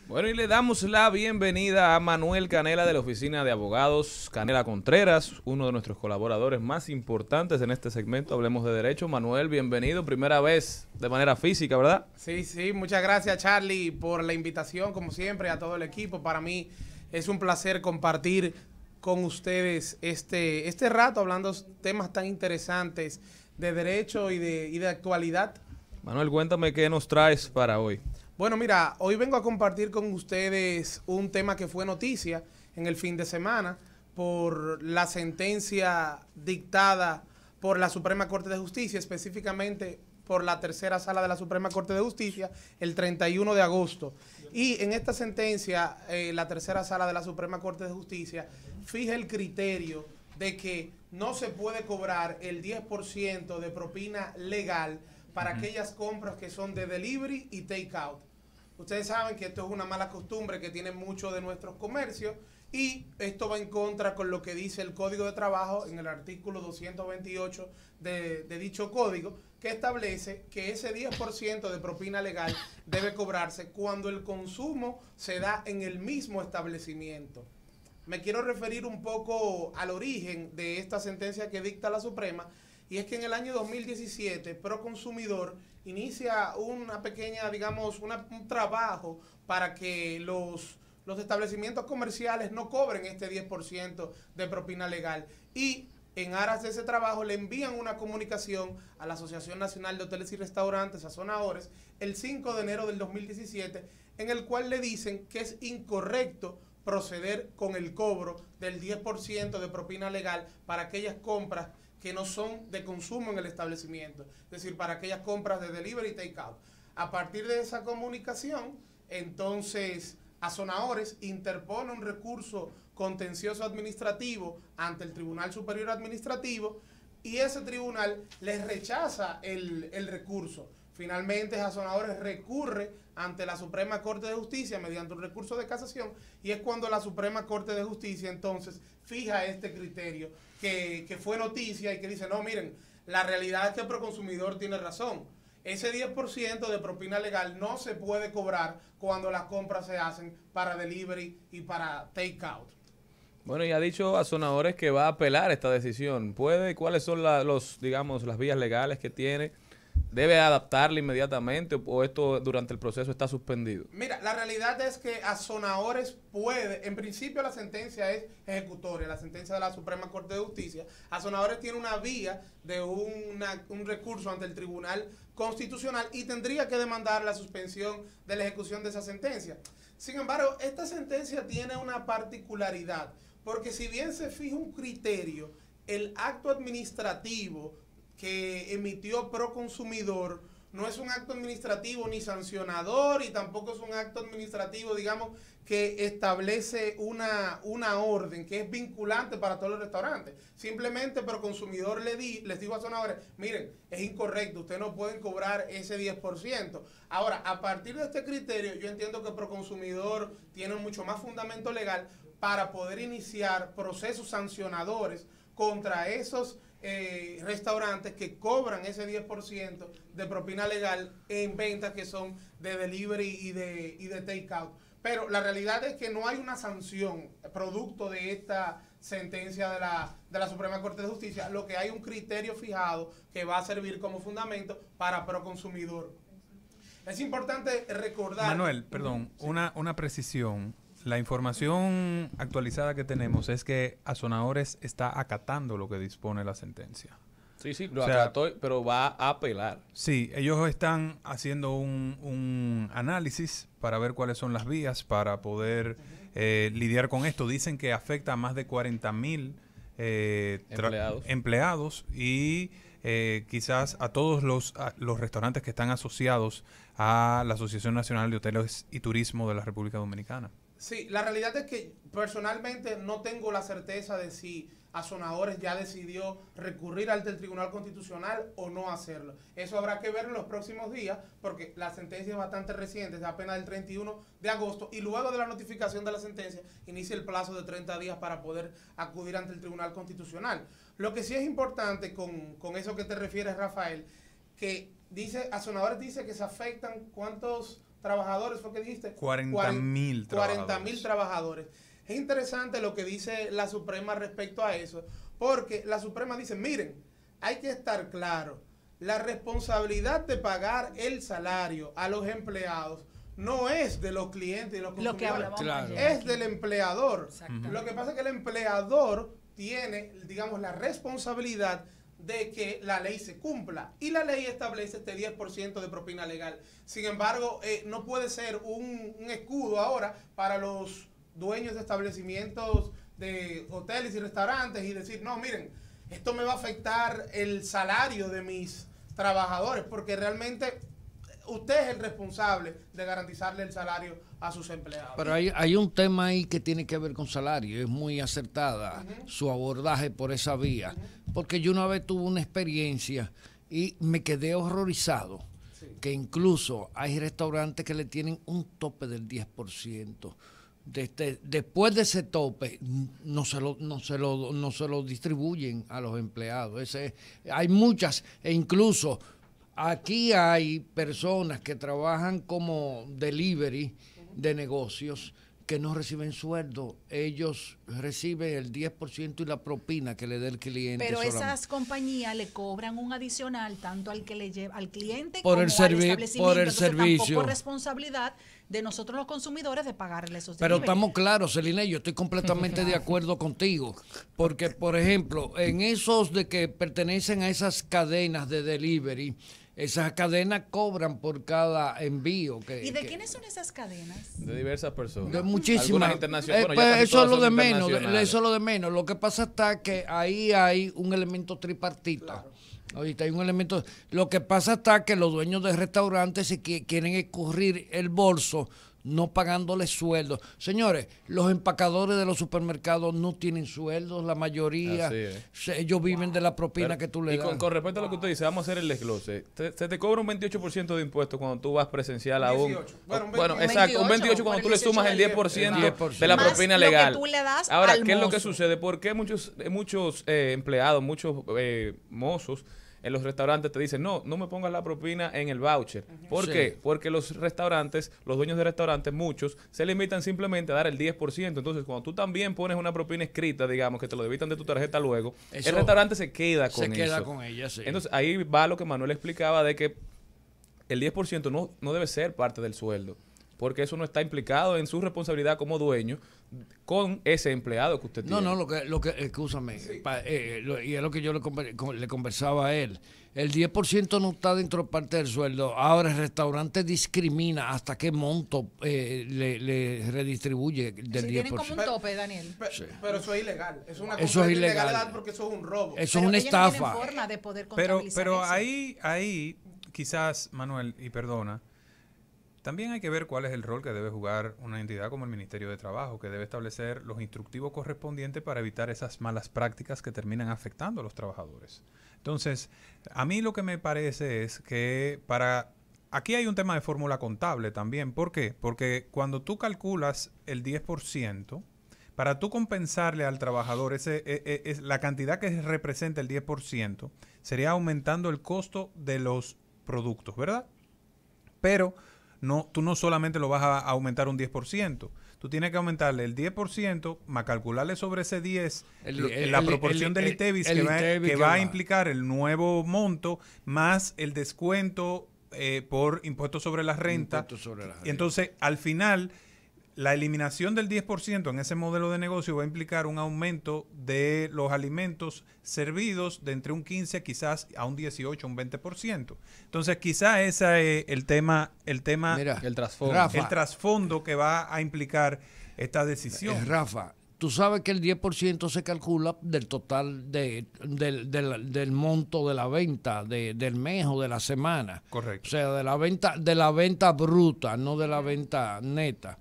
Bueno, y le damos la bienvenida a Manuel Canela de la Oficina de Abogados Canela Contreras, uno de nuestros colaboradores más importantes en este segmento. Hablemos de Derecho. Manuel, bienvenido. Primera vez de manera física, ¿verdad? Sí, muchas gracias, Charlie, por la invitación, como siempre, a todo el equipo. Para mí es un placer compartir con ustedes este rato hablando temas tan interesantes de derecho y de actualidad. Manuel, cuéntame qué nos traes para hoy. Bueno, mira, hoy vengo a compartir con ustedes un tema que fue noticia en el fin de semana por la sentencia dictada por la Suprema Corte de Justicia, específicamente por la tercera sala de la Suprema Corte de Justicia, el 31 de agosto. Y en esta sentencia, la tercera sala de la Suprema Corte de Justicia fija el criterio de que no se puede cobrar el 10% de propina legal para aquellas compras que son de delivery y take out. Ustedes saben que esto es una mala costumbre que tienen muchos de nuestros comercios y esto va en contra con lo que dice el Código de Trabajo en el artículo 228 de dicho código, que establece que ese 10% de propina legal debe cobrarse cuando el consumo se da en el mismo establecimiento. Me quiero referir un poco al origen de esta sentencia que dicta la Suprema, y es que en el año 2017 Proconsumidor inicia una pequeña, digamos, un trabajo para que los establecimientos comerciales no cobren este 10% de propina legal. Y en aras de ese trabajo le envían una comunicación a la Asociación Nacional de Hoteles y Restaurantes, a Sonahores, el 5 de enero del 2017, en el cual le dicen que es incorrecto proceder con el cobro del 10% de propina legal para aquellas compras que no son de consumo en el establecimiento, es decir, para aquellas compras de delivery y take out. A partir de esa comunicación, entonces, Sonahores interpone un recurso contencioso administrativo ante el Tribunal Superior Administrativo y ese tribunal les rechaza el recurso. Finalmente, Sonahores recurre ante la Suprema Corte de Justicia mediante un recurso de casación y es cuando la Suprema Corte de Justicia entonces fija este criterio que fue noticia y que dice, no, miren, la realidad es que el Proconsumidor tiene razón. Ese 10% de propina legal no se puede cobrar cuando las compras se hacen para delivery y para take out. Bueno, y ha dicho a Sonahores que va a apelar esta decisión. ¿Puede? ¿Cuáles son digamos, las vías legales que tiene? ¿Debe adaptarla inmediatamente o esto durante el proceso está suspendido? Mira, la realidad es que Sonahores puede, en principio la sentencia es ejecutoria, la sentencia de la Suprema Corte de Justicia. Sonahores tiene una vía de un recurso ante el Tribunal Constitucional y tendría que demandar la suspensión de la ejecución de esa sentencia. Sin embargo, esta sentencia tiene una particularidad, porque si bien se fija un criterio, el acto administrativo que emitió Proconsumidor no es un acto administrativo ni sancionador y tampoco es un acto administrativo, digamos, que establece una orden que es vinculante para todos los restaurantes. Simplemente Proconsumidor les digo a Sonahores, miren, es incorrecto, ustedes no pueden cobrar ese 10%. Ahora, a partir de este criterio, yo entiendo que Proconsumidor tiene mucho más fundamento legal para poder iniciar procesos sancionadores contra esos restaurantes que cobran ese 10% de propina legal en ventas que son de delivery y de take out. Pero la realidad es que no hay una sanción producto de esta sentencia de la Suprema Corte de Justicia. Lo que hay un criterio fijado que va a servir como fundamento para Proconsumidor. Es importante recordar... Manuel, perdón, sí. una precisión. La información actualizada que tenemos es que Sonahores está acatando lo que dispone la sentencia. Sí, lo acató, pero va a apelar. Sí, ellos están haciendo un análisis para ver cuáles son las vías para poder lidiar con esto. Dicen que afecta a más de 40,000 empleados y quizás a todos los restaurantes que están asociados a la Asociación Nacional de Hoteles y Turismo de la República Dominicana. Sí, la realidad es que personalmente no tengo la certeza de si Sonahores ya decidió recurrir ante el Tribunal Constitucional o no hacerlo. Eso habrá que ver en los próximos días porque la sentencia es bastante reciente, es apenas del 31 de agosto y luego de la notificación de la sentencia inicia el plazo de 30 días para poder acudir ante el Tribunal Constitucional. Lo que sí es importante con eso que te refieres, Rafael, que Sonahores dice que se afectan ¿cuántos trabajadores, ¿fue que dijiste? 40.000 40.000 trabajadores. Es interesante lo que dice la Suprema respecto a eso, porque la Suprema dice, miren, hay que estar claro, la responsabilidad de pagar el salario a los empleados no es de los clientes y los consumidores, es del empleador. Lo que pasa es que el empleador tiene, digamos, la responsabilidad de que la ley se cumpla, y la ley establece este 10% de propina legal. Sin embargo, no puede ser un escudo ahora para los dueños de establecimientos de hoteles y restaurantes y decir, no, miren, esto me va a afectar el salario de mis trabajadores, porque realmente usted es el responsable de garantizarle el salario a sus empleados. Pero hay un tema ahí que tiene que ver con salario. Es muy acertada su abordaje por esa vía. Porque yo una vez tuve una experiencia y me quedé horrorizado. Sí. Que incluso hay restaurantes que le tienen un tope del 10%. Después de ese tope no se lo distribuyen a los empleados. Hay muchas, e incluso aquí hay personas que trabajan como delivery de negocios que no reciben sueldo. Ellos reciben el 10% y la propina que le dé el cliente. Pero solamente. Esas compañías le cobran un adicional tanto al que le lleva al cliente por como el al establecimiento. Por el servicio. Tampoco es responsabilidad de nosotros los consumidores de pagarle esos Pero delivery. estamos claros, Celina, yo estoy completamente de acuerdo contigo. Porque, por ejemplo, en esos de que pertenecen a esas cadenas de delivery, esas cadenas cobran por cada envío. ¿Y de quiénes son esas cadenas? De diversas personas. De muchísimas. Algunas internacionales. Pues eso es lo de menos. Eso es lo de menos. Lo que pasa está que ahí hay un elemento tripartito. Claro. Ahorita hay un elemento. Lo que pasa está que los dueños de restaurantes se quieren escurrir el bolso no pagándole sueldos. Señores, los empacadores de los supermercados no tienen sueldos, la mayoría. Ellos viven de la propina que tú le das. Y con respecto a lo que usted dice, vamos a hacer el desglose. Se te cobra un 28% de impuestos cuando tú vas presencial a un... Bueno, exacto, un 28% cuando tú le sumas el 10% de la propina legal. Lo que tú le das ahora, al ¿qué es lo mozo? que sucede? ¿Por qué muchos empleados, muchos mozos en los restaurantes te dicen, no me pongas la propina en el voucher? ¿Por qué? Porque los restaurantes, los dueños de restaurantes, muchos, se limitan simplemente a dar el 10%. Entonces, cuando tú también pones una propina escrita, digamos, que te lo debitan de tu tarjeta luego, el restaurante se queda con eso. Se queda con ella, sí. Entonces, ahí va lo que Manuel explicaba de que el 10% no debe ser parte del sueldo, porque eso no está implicado en su responsabilidad como dueño con ese empleado que usted tiene. No, lo que escúchame, sí. Y es lo que yo le conversaba a él. El 10% no está dentro de parte del sueldo. Ahora el restaurante discrimina hasta qué monto le redistribuye del 10%. Tienen como un tope, Daniel. Pero eso es ilegal. Es una ilegalidad porque eso es un robo. Eso es una estafa. No forma de poder pero eso. ahí quizás, Manuel, y perdona, también hay que ver cuál es el rol que debe jugar una entidad como el Ministerio de Trabajo, que debe establecer los instructivos correspondientes para evitar esas malas prácticas que terminan afectando a los trabajadores. Entonces, a mí lo que me parece es que aquí hay un tema de fórmula contable también. ¿Por qué? Porque cuando tú calculas el 10%, para tú compensarle al trabajador la cantidad que representa el 10%, sería aumentando el costo de los productos, ¿verdad? Pero tú no solamente lo vas a aumentar un 10%, tú tienes que aumentarle el 10% más calcularle sobre ese 10 la proporción del ITEVIS que va a implicar el nuevo monto más el descuento por impuestos sobre la renta. Y entonces, al final, la eliminación del 10% en ese modelo de negocio va a implicar un aumento de los alimentos servidos de entre un 15 quizás a un 18, un 20%. Entonces, quizás ese es el tema, Mira, el Rafa, trasfondo que va a implicar esta decisión. Rafa, tú sabes que el 10% se calcula del total del monto de la venta del mes o de la semana. Correcto. O sea, de la venta bruta, no de la venta neta.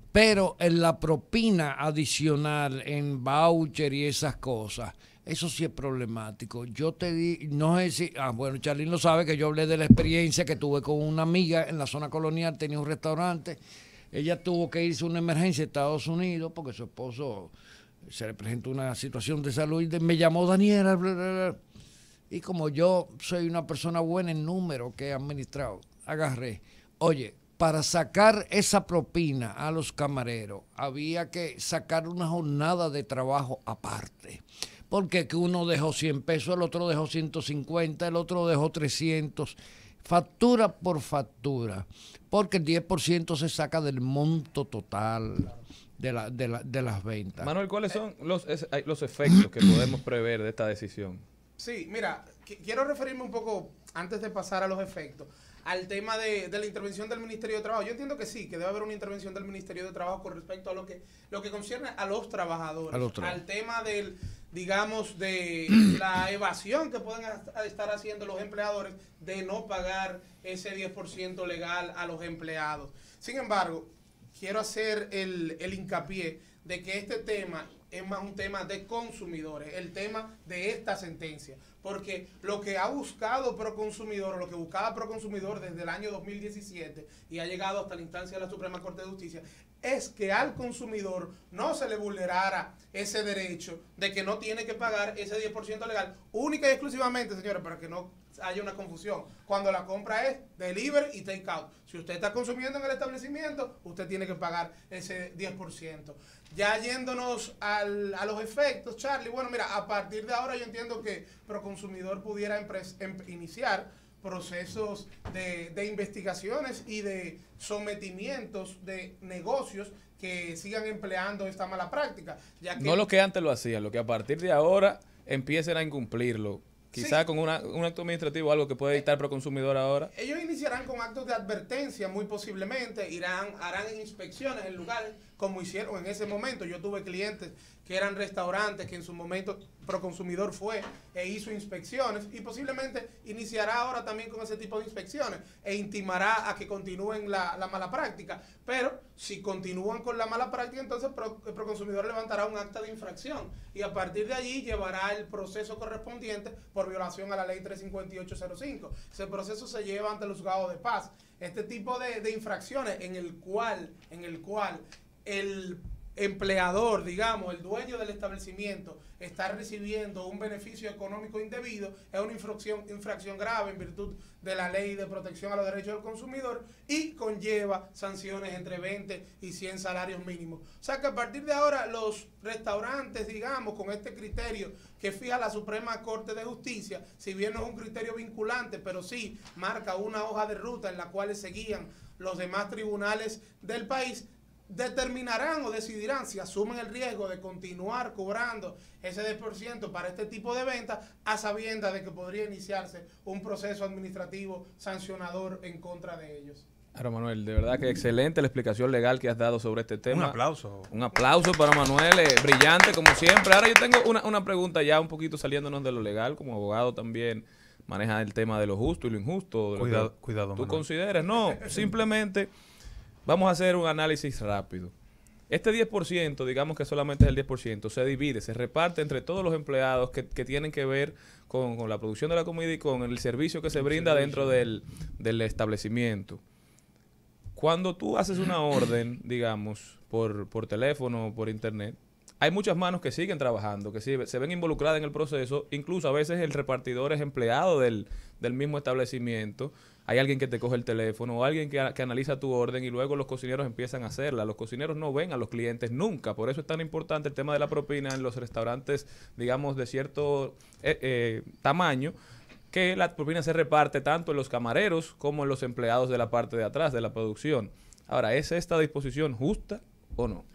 Pero en la propina adicional, en voucher y esas cosas, eso sí es problemático. Yo te di, no sé si, bueno, Charlene lo sabe, que yo hablé de la experiencia que tuve con una amiga en la zona colonial, tenía un restaurante, ella tuvo que irse a una emergencia a Estados Unidos porque su esposo se le presentó una situación de salud y me llamó Daniela, bla, bla, bla. Y como yo soy una persona buena en número que he administrado, agarré, oye, para sacar esa propina a los camareros, había que sacar una jornada de trabajo aparte. Porque que uno dejó 100 pesos, el otro dejó 150, el otro dejó 300, factura por factura, porque el 10% se saca del monto total de las ventas. Manuel, ¿cuáles son los efectos que podemos prever de esta decisión? Sí, mira, quiero referirme un poco, antes de pasar a los efectos, al tema de la intervención del Ministerio de Trabajo. Yo entiendo que sí, que debe haber una intervención del Ministerio de Trabajo con respecto a lo que concierne a los trabajadores, al tema del, digamos, de la evasión que pueden estar haciendo los empleadores de no pagar ese 10% legal a los empleados. Sin embargo, quiero hacer el hincapié de que este tema es más un tema de consumidores, el tema de esta sentencia, porque lo que ha buscado Proconsumidor, o lo que buscaba Proconsumidor desde el año 2017 y ha llegado hasta la instancia de la Suprema Corte de Justicia, es que al consumidor no se le vulnerara ese derecho de que no tiene que pagar ese 10% legal, única y exclusivamente, señores, para que no haya una confusión, cuando la compra es delivery y take out. Si usted está consumiendo en el establecimiento, usted tiene que pagar ese 10%. Ya yéndonos a los efectos, Charlie, bueno, mira, a partir de ahora yo entiendo que Proconsumidor pudiera iniciar procesos de investigaciones y de sometimientos de negocios que sigan empleando esta mala práctica. Ya que no lo que antes lo hacían, lo que a partir de ahora empiecen a incumplirlo. Quizá con un acto administrativo, algo que puede dictar Proconsumidor ahora. Ellos iniciarán con actos de advertencia, muy posiblemente, harán inspecciones en lugares como hicieron en ese momento. Yo tuve clientes que eran restaurantes que en su momento Proconsumidor fue e hizo inspecciones y posiblemente iniciará ahora también con ese tipo de inspecciones e intimará a que continúen la mala práctica. Pero si continúan con la mala práctica, entonces el Proconsumidor levantará un acta de infracción y a partir de allí llevará el proceso correspondiente por violación a la ley 35805. Ese proceso se lleva ante los juzgados de paz. Este tipo de infracciones en el cual el empleador, digamos, el dueño del establecimiento está recibiendo un beneficio económico indebido, es una infracción grave en virtud de la ley de protección a los derechos del consumidor y conlleva sanciones entre 20 y 100 salarios mínimos. O sea que a partir de ahora los restaurantes, digamos, con este criterio que fija la Suprema Corte de Justicia, si bien no es un criterio vinculante, pero sí marca una hoja de ruta en la cual se guían los demás tribunales del país, determinarán o decidirán si asumen el riesgo de continuar cobrando ese 10% para este tipo de ventas, a sabiendas de que podría iniciarse un proceso administrativo sancionador en contra de ellos. Ahora, Manuel, de verdad que excelente la explicación legal que has dado sobre este tema. Un aplauso. Un aplauso para Manuel, brillante como siempre. Ahora yo tengo una pregunta ya un poquito saliéndonos de lo legal, como abogado también maneja el tema de lo justo y lo injusto. Cuidado, ¿Tú Manuel consideras? No, simplemente vamos a hacer un análisis rápido. Este 10%, digamos que solamente es el 10%, se divide, se reparte entre todos los empleados que tienen que ver con la producción de la comida y con el servicio que se brinda dentro del establecimiento. Cuando tú haces una orden, digamos, por teléfono o por internet, hay muchas manos que siguen trabajando, que se ven involucradas en el proceso. Incluso a veces el repartidor es empleado del mismo establecimiento. Hay alguien que te coge el teléfono o alguien que analiza tu orden y luego los cocineros empiezan a hacerla. Los cocineros no ven a los clientes nunca. Por eso es tan importante el tema de la propina en los restaurantes, digamos, de cierto tamaño, que la propina se reparte tanto en los camareros como en los empleados de la parte de atrás de la producción. Ahora, ¿es esta disposición justa o no?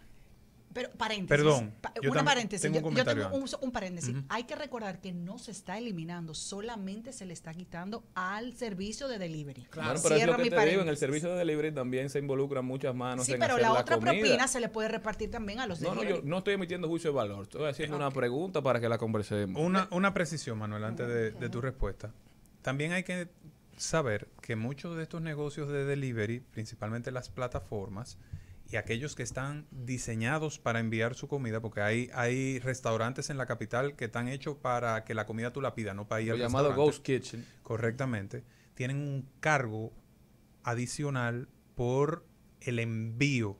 Pero paréntesis. Perdón. Una paréntesis. Tengo un yo tengo comentario un paréntesis. Hay que recordar que no se está eliminando, solamente se le está quitando al servicio de delivery. Claro, bueno, pero es lo que te digo, en el servicio de delivery también se involucran muchas manos en hacer la comida. Sí, pero la otra propina se le puede repartir también a los delivery. No, yo no estoy emitiendo juicio de valor. Estoy haciendo una pregunta para que la conversemos. Una precisión, Manuel, antes de tu respuesta. También hay que saber que muchos de estos negocios de delivery, principalmente las plataformas, y aquellos que están diseñados para enviar su comida, porque hay restaurantes en la capital que están hechos para que la comida tú la pidas, no para ir al restaurante. Llamado Ghost Kitchen. Correctamente. Tienen un cargo adicional por el envío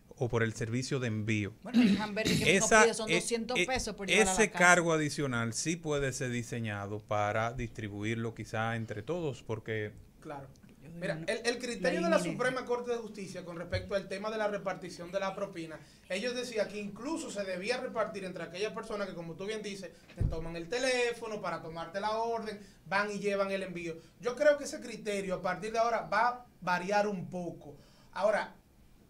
o por el servicio de envío. Bueno, el hamburger que uno pide son 200 pesos por llevar a la ese casa. cargo adicional sí puede ser diseñado para distribuirlo quizá entre todos, porque... Claro. Mira, el criterio de la Suprema Corte de Justicia con respecto al tema de la repartición de la propina, ellos decían que incluso se debía repartir entre aquellas personas que, como tú bien dices, te toman el teléfono para tomarte la orden, van y llevan el envío. Yo creo que ese criterio a partir de ahora va a variar un poco. Ahora,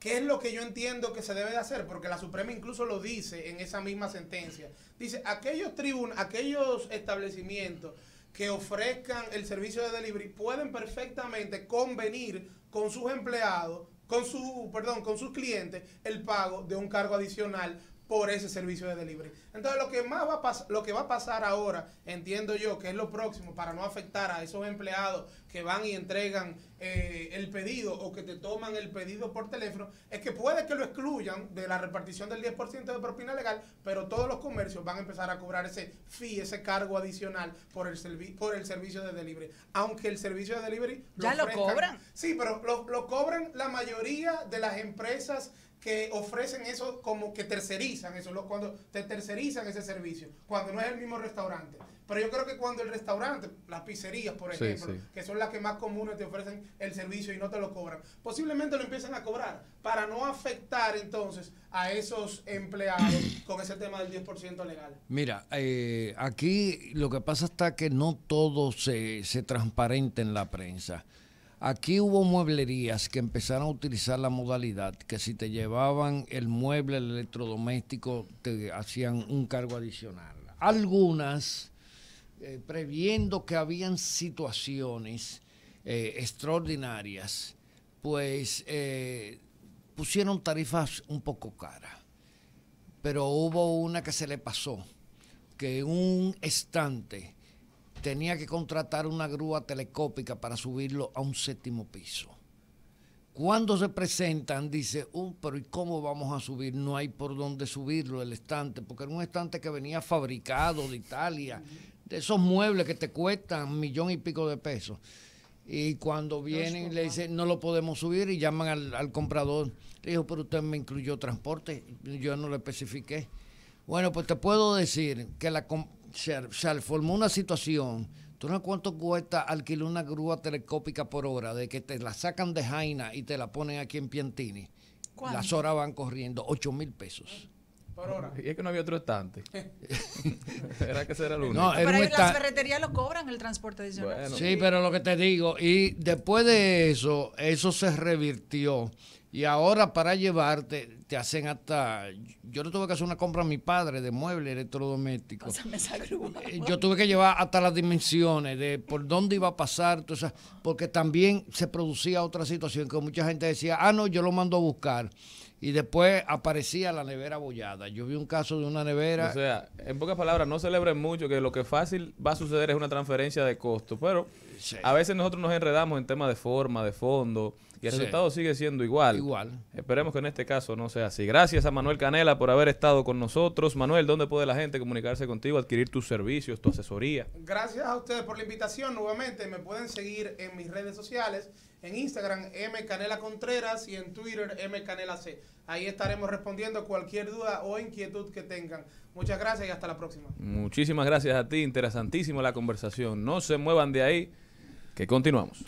¿qué es lo que yo entiendo que se debe de hacer? Porque la Suprema incluso lo dice en esa misma sentencia. Dice, aquellos establecimientos que ofrezcan el servicio de delivery pueden perfectamente convenir con sus empleados, con sus clientes, el pago de un cargo adicional por ese servicio de delivery. Entonces, lo que va a pasar ahora, entiendo yo, que es lo próximo, para no afectar a esos empleados que van y entregan el pedido o que te toman el pedido por teléfono, es que puede que lo excluyan de la repartición del 10% de propina legal, pero todos los comercios van a empezar a cobrar ese fee, ese cargo adicional por el servicio de delivery. Aunque el servicio de delivery ¿Ya lo cobran? Sí, pero lo cobran la mayoría de las empresas que ofrecen eso, como que tercerizan eso, cuando te tercerizan ese servicio, cuando no es el mismo restaurante. Pero yo creo que cuando el restaurante, las pizzerías, por ejemplo, que son las que más comunes te ofrecen el servicio y no te lo cobran, posiblemente lo empiecen a cobrar para no afectar entonces a esos empleados con ese tema del 10% legal. Mira, aquí lo que pasa está que no todo se transparenta en la prensa. Aquí hubo mueblerías que empezaron a utilizar la modalidad que si te llevaban el mueble, el electrodoméstico, te hacían un cargo adicional. Algunas, previendo que habían situaciones extraordinarias, pues pusieron tarifas un poco caras. Pero hubo una que se le pasó, que un estante tenía que contratar una grúa telescópica para subirlo a un 7º piso. Cuando se presentan, dice, pero ¿y cómo vamos a subir? No hay por dónde subirlo el estante, porque era un estante que venía fabricado de Italia, de esos muebles que te cuestan 1 millón y pico de pesos. Y cuando vienen, le dicen, no lo podemos subir, y llaman al comprador. Le dijo, pero usted me incluyó transporte, yo no le especifiqué. Bueno, pues te puedo decir que se formó una situación. ¿Tú no sabes cuánto cuesta alquilar una grúa telescópica por hora? De que te la sacan de Jaina y te la ponen aquí en Piantini. ¿Cuánto? Las horas van corriendo 8,000 pesos. Por hora. Y es que no había otro estante. Era que ese era el único. No, Pero era un las ferreterías lo cobran el transporte adicional. Bueno. Sí, pero lo que te digo, y después de eso se revirtió. Y ahora para llevarte, te hacen hasta... Yo le tuve que hacer una compra a mi padre de muebles electrodomésticos. Pásame esa grúa. Yo tuve que llevar hasta las dimensiones de por dónde iba a pasar, porque también se producía otra situación que mucha gente decía, no, yo lo mando a buscar. Y después aparecía la nevera abollada. Yo vi un caso de una nevera... O sea, en pocas palabras, no celebren mucho que lo que fácil va a suceder es una transferencia de costo, pero Sí. a veces nosotros nos enredamos en temas de forma, de fondo, y el Sí. resultado sigue siendo igual. Igual. Esperemos que en este caso no sea así. Gracias a Manuel Canela por haber estado con nosotros. Manuel, ¿dónde puede la gente comunicarse contigo, adquirir tus servicios, tu asesoría? Gracias a ustedes por la invitación. Nuevamente me pueden seguir en mis redes sociales, en Instagram Canela Contreras y en Twitter Canelac. Ahí estaremos respondiendo cualquier duda o inquietud que tengan. Muchas gracias y hasta la próxima. Muchísimas gracias a ti. Interesantísima la conversación. No se muevan de ahí, que continuamos.